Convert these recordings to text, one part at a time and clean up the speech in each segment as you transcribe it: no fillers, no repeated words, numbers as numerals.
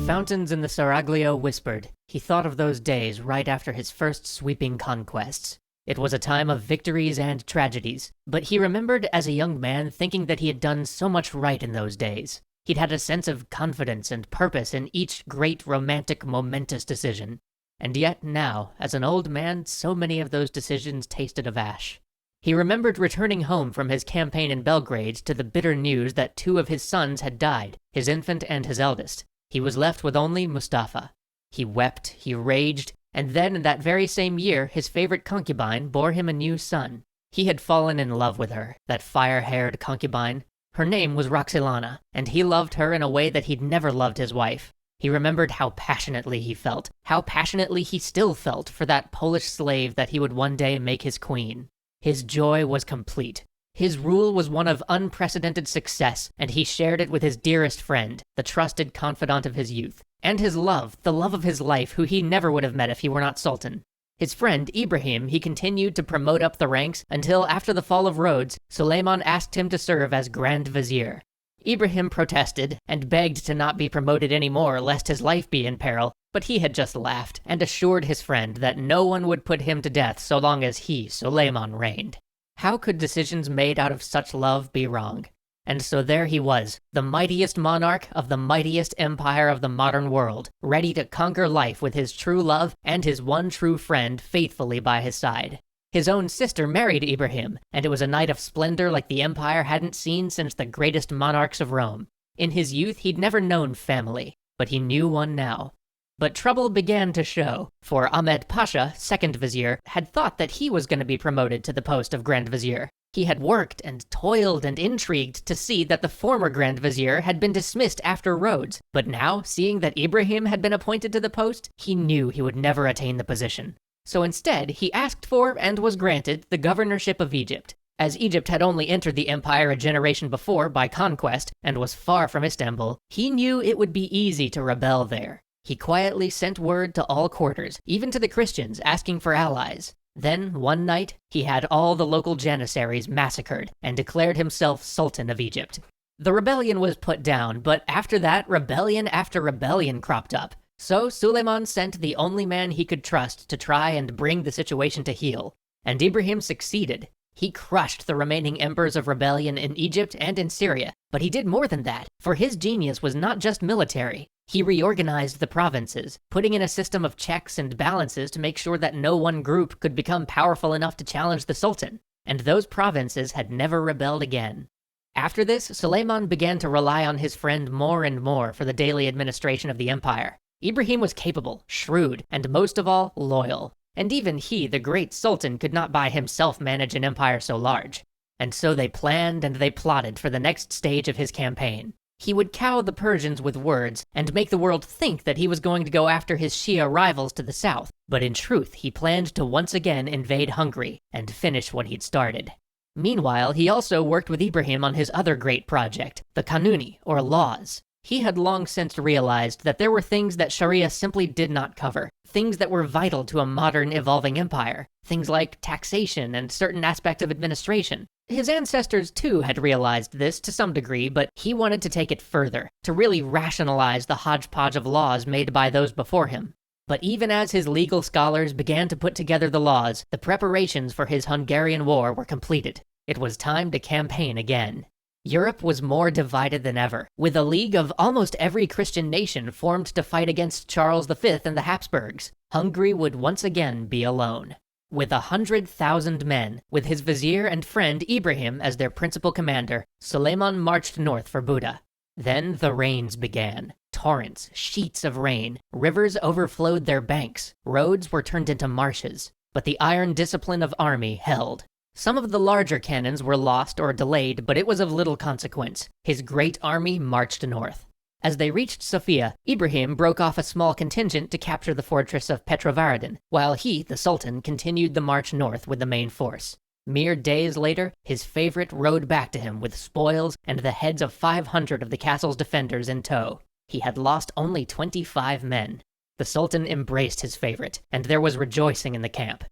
fountains in the Seraglio whispered. He thought of those days right after his first sweeping conquests. It was a time of victories and tragedies, but he remembered as a young man thinking that he had done so much right in those days. He'd had a sense of confidence and purpose in each great romantic momentous decision. And yet now, as an old man, so many of those decisions tasted of ash. He remembered returning home from his campaign in Belgrade to the bitter news that 2 of his sons had died, his infant and his eldest. He was left with only Mustafa. He wept, he raged, and then in that very same year, his favorite concubine bore him a new son. He had fallen in love with her, that fire-haired concubine. Her name was Roxelana, and he loved her in a way that he'd never loved his wife. He remembered how passionately he felt, how passionately he still felt for that Polish slave that he would one day make his queen. His joy was complete. His rule was one of unprecedented success, and he shared it with his dearest friend, the trusted confidant of his youth, and his love, the love of his life, who he never would have met if he were not Sultan. His friend, Ibrahim, he continued to promote up the ranks until, after the fall of Rhodes, Suleiman asked him to serve as Grand Vizier. Ibrahim protested and begged to not be promoted anymore lest his life be in peril, but he had just laughed and assured his friend that no one would put him to death so long as he, Suleiman, reigned. How could decisions made out of such love be wrong? And so there he was, the mightiest monarch of the mightiest empire of the modern world, ready to conquer life with his true love and his one true friend faithfully by his side. His own sister married Ibrahim, and it was a night of splendor like the empire hadn't seen since the greatest monarchs of Rome. In his youth, he'd never known family, but he knew one now. But trouble began to show, for Ahmed Pasha, second vizier, had thought that he was going to be promoted to the post of Grand Vizier. He had worked and toiled and intrigued to see that the former Grand Vizier had been dismissed after Rhodes, but now, seeing that Ibrahim had been appointed to the post, he knew he would never attain the position. So instead, he asked for and was granted the governorship of Egypt. As Egypt had only entered the empire a generation before by conquest and was far from Istanbul, he knew it would be easy to rebel there. He quietly sent word to all quarters, even to the Christians, asking for allies. Then, one night, he had all the local janissaries massacred and declared himself Sultan of Egypt. The rebellion was put down, but after that, rebellion after rebellion cropped up. So Suleiman sent the only man he could trust to try and bring the situation to heel. And Ibrahim succeeded. He crushed the remaining embers of rebellion in Egypt and in Syria. But he did more than that, for his genius was not just military. He reorganized the provinces, putting in a system of checks and balances to make sure that no one group could become powerful enough to challenge the Sultan. And those provinces had never rebelled again. After this, Suleiman began to rely on his friend more and more for the daily administration of the empire. Ibrahim was capable, shrewd, and most of all, loyal. And even he, the great Sultan, could not by himself manage an empire so large. And so they planned and they plotted for the next stage of his campaign. He would cow the Persians with words and make the world think that he was going to go after his Shia rivals to the south, but in truth he planned to once again invade Hungary and finish what he'd started. Meanwhile, he also worked with Ibrahim on his other great project, the Kanuni, or laws. He had long since realized that there were things that Sharia simply did not cover, things that were vital to a modern evolving empire, things like taxation and certain aspects of administration. His ancestors too had realized this to some degree, but he wanted to take it further, to really rationalize the hodgepodge of laws made by those before him. But even as his legal scholars began to put together the laws, the preparations for his Hungarian war were completed. It was time to campaign again. Europe was more divided than ever, with a league of almost every Christian nation formed to fight against Charles V and the Habsburgs. Hungary would once again be alone. With 100,000 men, with his vizier and friend Ibrahim as their principal commander, Suleiman marched north for Buda. Then the rains began. Torrents, sheets of rain, rivers overflowed their banks, roads were turned into marshes, but the iron discipline of army held. Some of the larger cannons were lost or delayed, but it was of little consequence. His great army marched north. As they reached Sofia, Ibrahim broke off a small contingent to capture the fortress of Petrovaradin, while he, the Sultan, continued the march north with the main force. Mere days later, his favorite rode back to him with spoils and the heads of 500 of the castle's defenders in tow. He had lost only 25 men. The Sultan embraced his favorite, and there was rejoicing in the camp.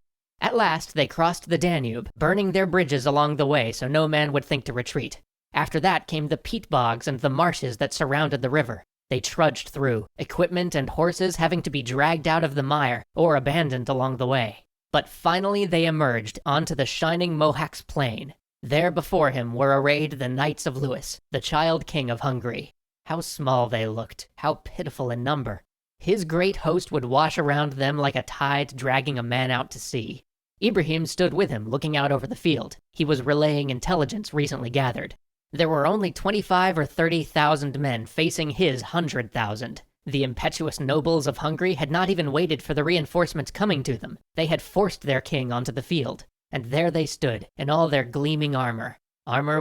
At last, they crossed the Danube, burning their bridges along the way so no man would think to retreat. After that came the peat bogs and the marshes that surrounded the river. They trudged through, equipment and horses having to be dragged out of the mire or abandoned along the way. But finally they emerged onto the shining Mohács plain. There before him were arrayed the knights of Louis, the child king of Hungary. How small they looked, how pitiful in number. His great host would wash around them like a tide dragging a man out to sea. Ibrahim stood with him, looking out over the field. He was relaying intelligence recently gathered. There were only 25 or 30,000 men facing his 100,000. The impetuous nobles of Hungary had not even waited for the reinforcements coming to them. They had forced their king onto the field. And there they stood, in all their gleaming armor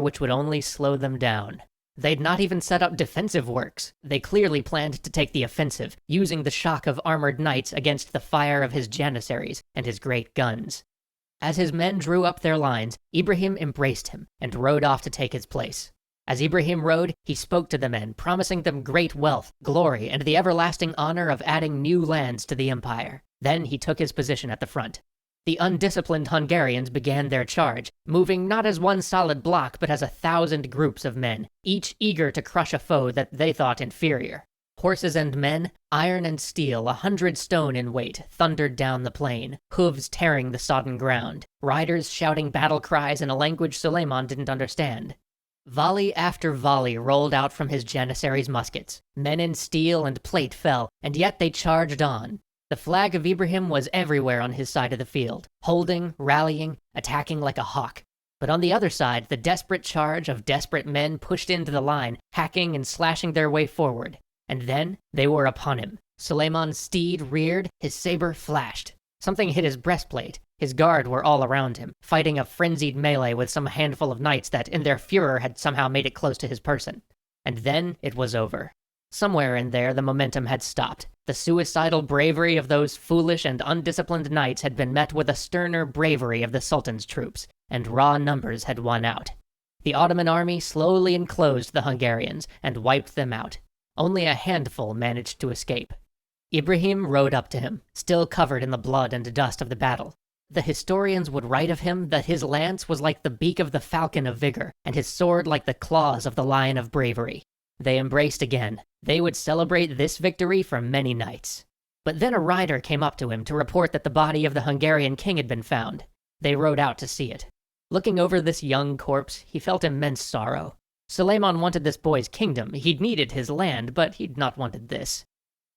which would only slow them down. They'd not even set up defensive works. They clearly planned to take the offensive, using the shock of armored knights against the fire of his janissaries and his great guns. As his men drew up their lines, Ibrahim embraced him and rode off to take his place. As Ibrahim rode, he spoke to the men, promising them great wealth, glory, and the everlasting honor of adding new lands to the empire. Then he took his position at the front. The undisciplined Hungarians began their charge, moving not as one solid block but as 1,000 groups of men, each eager to crush a foe that they thought inferior. Horses and men, iron and steel 100 stone in weight, thundered down the plain, hooves tearing the sodden ground, riders shouting battle cries in a language Suleiman didn't understand. Volley after volley rolled out from his janissaries' muskets. Men in steel and plate fell, and yet they charged on. The flag of Ibrahim was everywhere on his side of the field, holding, rallying, attacking like a hawk. But on the other side, the desperate charge of desperate men pushed into the line, hacking and slashing their way forward. And then they were upon him. Suleiman's steed reared, his saber flashed. Something hit his breastplate. His guard were all around him, fighting a frenzied melee with some handful of knights that, in their furor, had somehow made it close to his person. And then it was over. Somewhere in there the momentum had stopped. The suicidal bravery of those foolish and undisciplined knights had been met with a sterner bravery of the Sultan's troops, and raw numbers had won out. The Ottoman army slowly enclosed the Hungarians and wiped them out. Only a handful managed to escape. Ibrahim rode up to him, still covered in the blood and dust of the battle. The historians would write of him that his lance was like the beak of the falcon of vigor, and his sword like the claws of the lion of bravery. They embraced again. They would celebrate this victory for many nights. But then a rider came up to him to report that the body of the Hungarian king had been found. They rode out to see it. Looking over this young corpse, he felt immense sorrow. Suleiman wanted this boy's kingdom. He'd needed his land, but he'd not wanted this.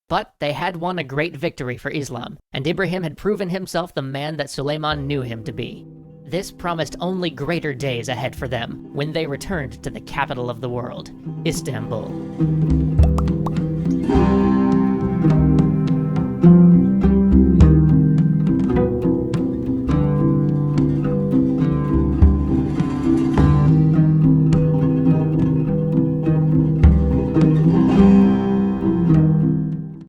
But they had won a great victory for Islam, and Ibrahim had proven himself the man that Suleiman knew him to be. This promised only greater days ahead for them when they returned to the capital of the world, Istanbul.